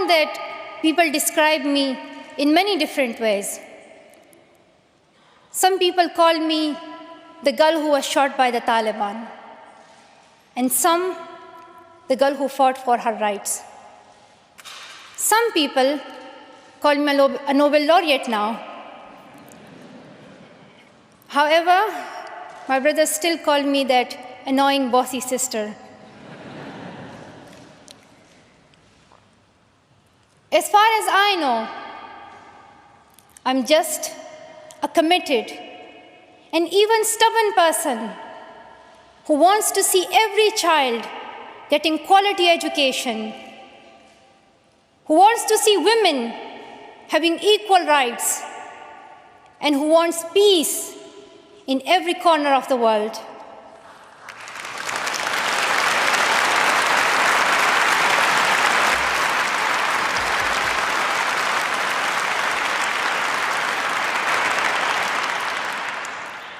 found that people describe me in many different ways. Some people call me the girl who was shot by the Taliban, and some the girl who fought for her rights. Some people call me a Nobel laureate now. However, my brothers still call me that annoying bossy sister. As far as I know, I'm just a committed and even stubborn person who wants to see every child getting quality education, who wants to see women having equal rights, and who wants peace in every corner of the world.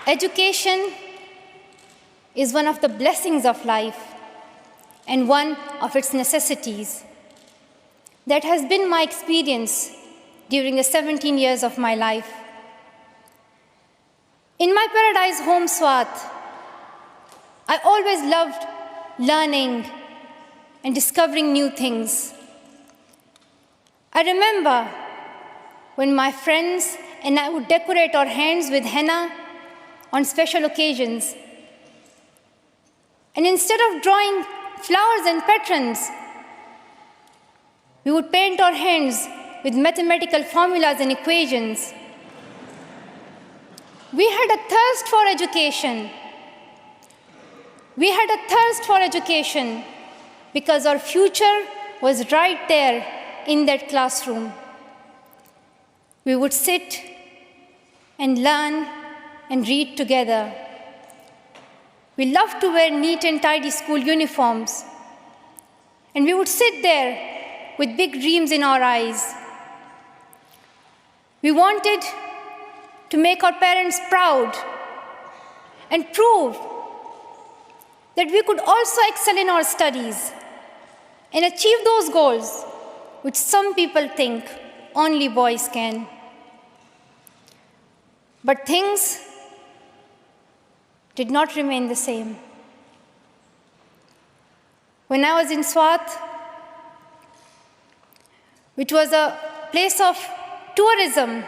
Education is one of the blessings of life and one of its necessities. That has been my experience during the 17 years of my life. In my paradise home, Swat, I always loved learning and discovering new things. I remember when my friends and I would decorate our hands with henna on special occasions. And instead of drawing flowers and patrons, we would paint our hands with mathematical formulas and equations. We had a thirst for education. We had a thirst for education because our future was right there in that classroom. We would sit and learn and read together. We loved to wear neat and tidy school uniforms. And we would sit there with big dreams in our eyes. We wanted to make our parents proud and prove that we could also excel in our studies and achieve those goals which some people think only boys can. But things did not remain the same. When I was in Swat, which was a place of tourism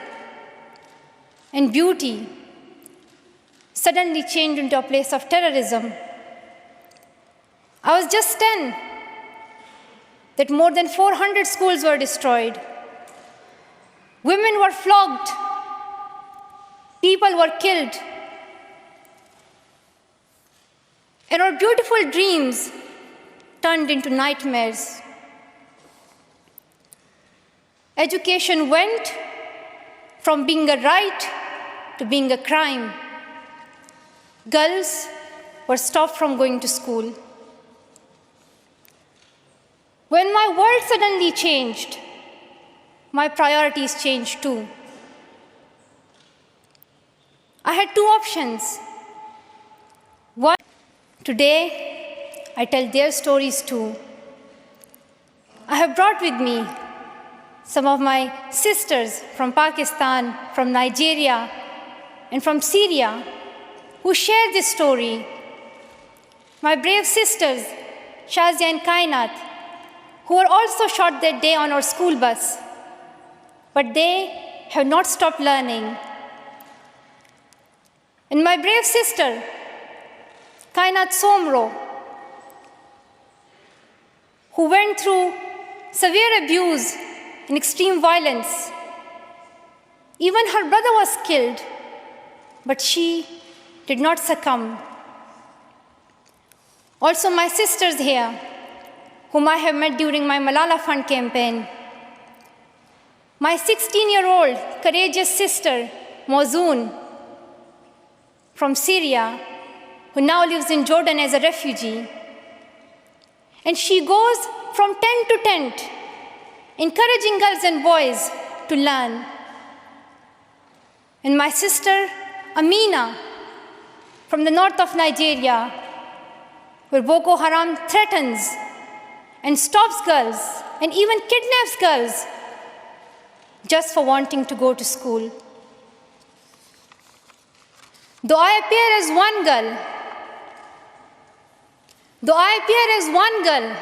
and beauty, suddenly changed into a place of terrorism. I was just 10, that more than 400 schools were destroyed. Women were flogged. People were killed. And our beautiful dreams turned into nightmares. Education went from being a right to being a crime. Girls were stopped from going to school. When my world suddenly changed, my priorities changed too. I had two options. One, today, I tell their stories too. I have brought with me some of my sisters from Pakistan, from Nigeria, and from Syria who share this story. My brave sisters, Shazia and Kainat, who were also shot that day on our school bus, but they have not stopped learning. And my brave sister, Kainat Somro, who went through severe abuse and extreme violence. Even her brother was killed, but she did not succumb. Also my sisters here, whom I have met during my Malala Fund campaign. My 16-year-old courageous sister, Mozoon, from Syria, who now lives in Jordan as a refugee. And she goes from tent to tent, encouraging girls and boys to learn. And my sister, Amina, from the north of Nigeria, where Boko Haram threatens and stops girls and even kidnaps girls just for wanting to go to school. Though I appear as one girl,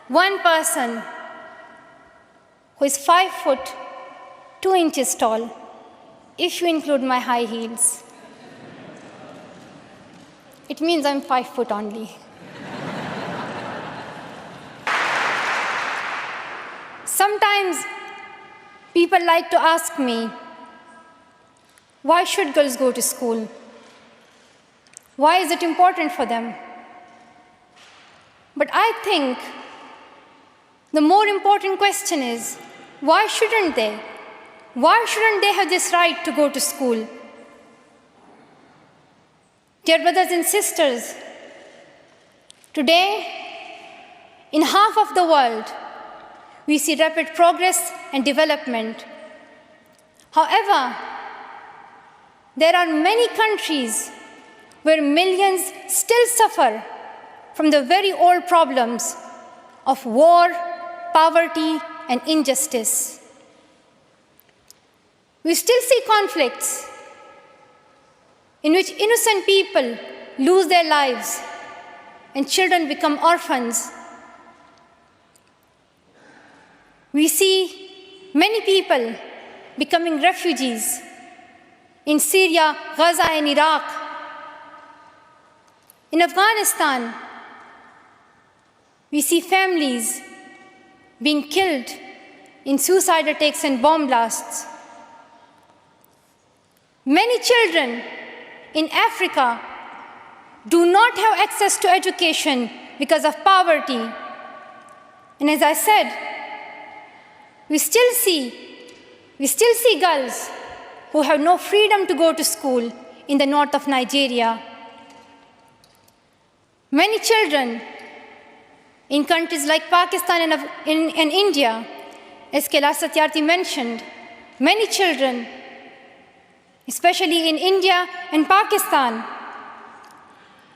one person who is 5 foot 2 inches tall, if you include my high heels, it means I'm 5 foot only. Sometimes people like to ask me, why should girls go to school? Why is it important for them? But I think the more important question is, why shouldn't they? Why shouldn't they have this right to go to school? Dear brothers and sisters, today, in half of the world, we see rapid progress and development. However, there are many countries where millions still suffer from the very old problems of war, poverty, and injustice. We still see conflicts in which innocent people lose their lives and children become orphans. We see many people becoming refugees in Syria, Gaza, and Iraq. In Afghanistan, we see families being killed in suicide attacks and bomb blasts. Many children in Africa do not have access to education because of poverty. And as I said, we still see girls who have no freedom to go to school in the north of Nigeria. Many children in countries like Pakistan and India, as Kailash Satyarthi mentioned, many children, especially in India and Pakistan,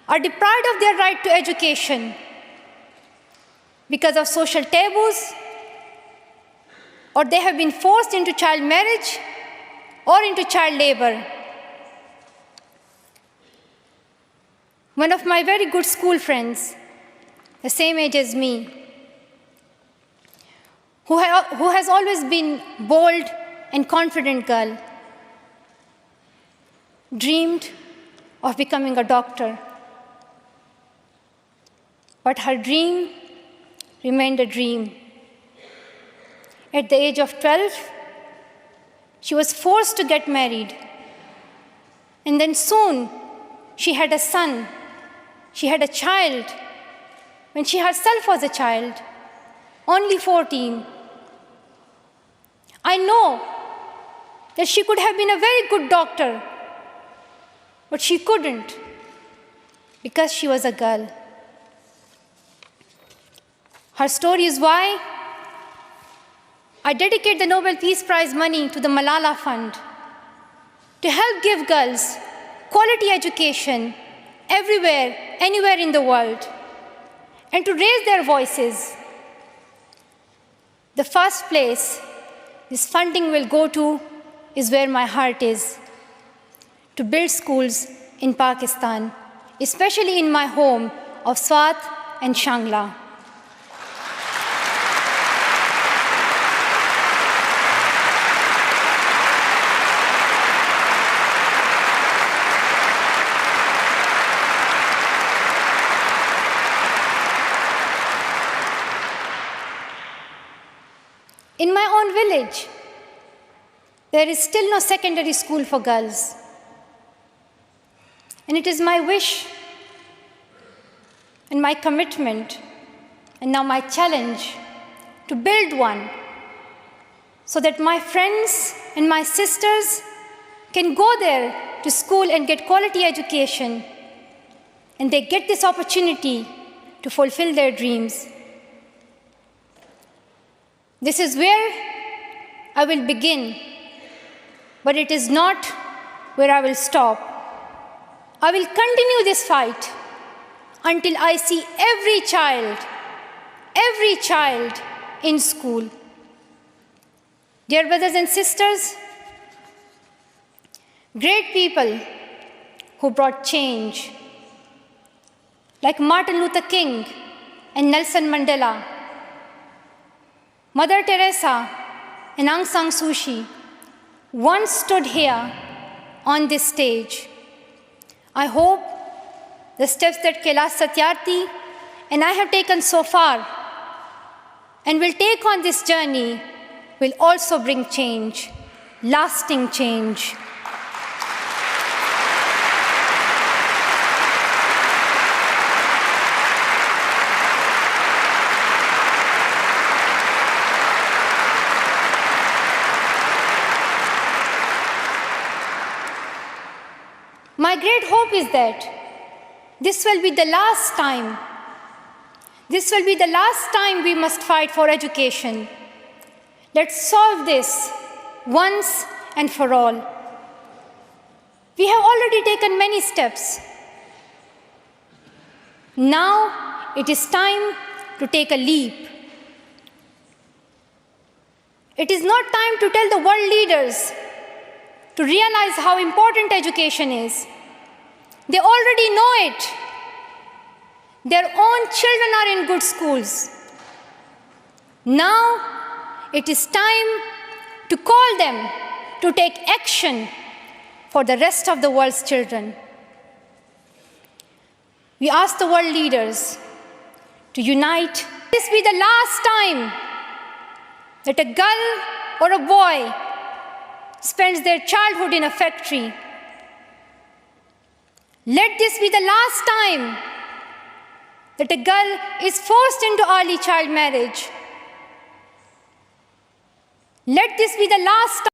are deprived of their right to education because of social taboos, or they have been forced into child marriage or into child labor. One of my very good school friends, the same age as me, who has always been bold and confident girl, dreamed of becoming a doctor. But her dream remained a dream. At the age of 12, she was forced to get married. And then soon, she had a son. She had a child when she herself was a child, only 14. I know that she could have been a very good doctor, but she couldn't because she was a girl. Her story is why I dedicate the Nobel Peace Prize money to the Malala Fund to help give girls quality education everywhere, anywhere in the world, and to raise their voices. The first place this funding will go to is where my heart is, to build schools in Pakistan, especially in my home of Swat and Shangla. In my own village, there is still no secondary school for girls. And it is my wish and my commitment, and now my challenge, to build one so that my friends and my sisters can go there to school and get quality education, and they get this opportunity to fulfill their dreams. This is where I will begin, but it is not where I will stop. I will continue this fight until I see every child every child in school. Dear brothers and sisters, great people who brought change, like Martin Luther King and Nelson Mandela, Mother Teresa and Aung San Suu Kyi, once stood here on this stage. I hope the steps that Kailash Satyarthi and I have taken so far and will take on this journey will also bring change, lasting change. My great hope is that this will be the last time. This will be the last time we must fight for education. Let's solve this once and for all. We have already taken many steps. Now it is time to take a leap. It is not time to tell the world leaders to realize how important education is. They already know it. Their own children are in good schools. Now it is time to call them to take action for the rest of the world's children. We ask the world leaders to unite. This be the last time that a girl or a boy spends their childhood in a factory. Let this be the last time that a girl is forced into early child marriage. Let this be the last time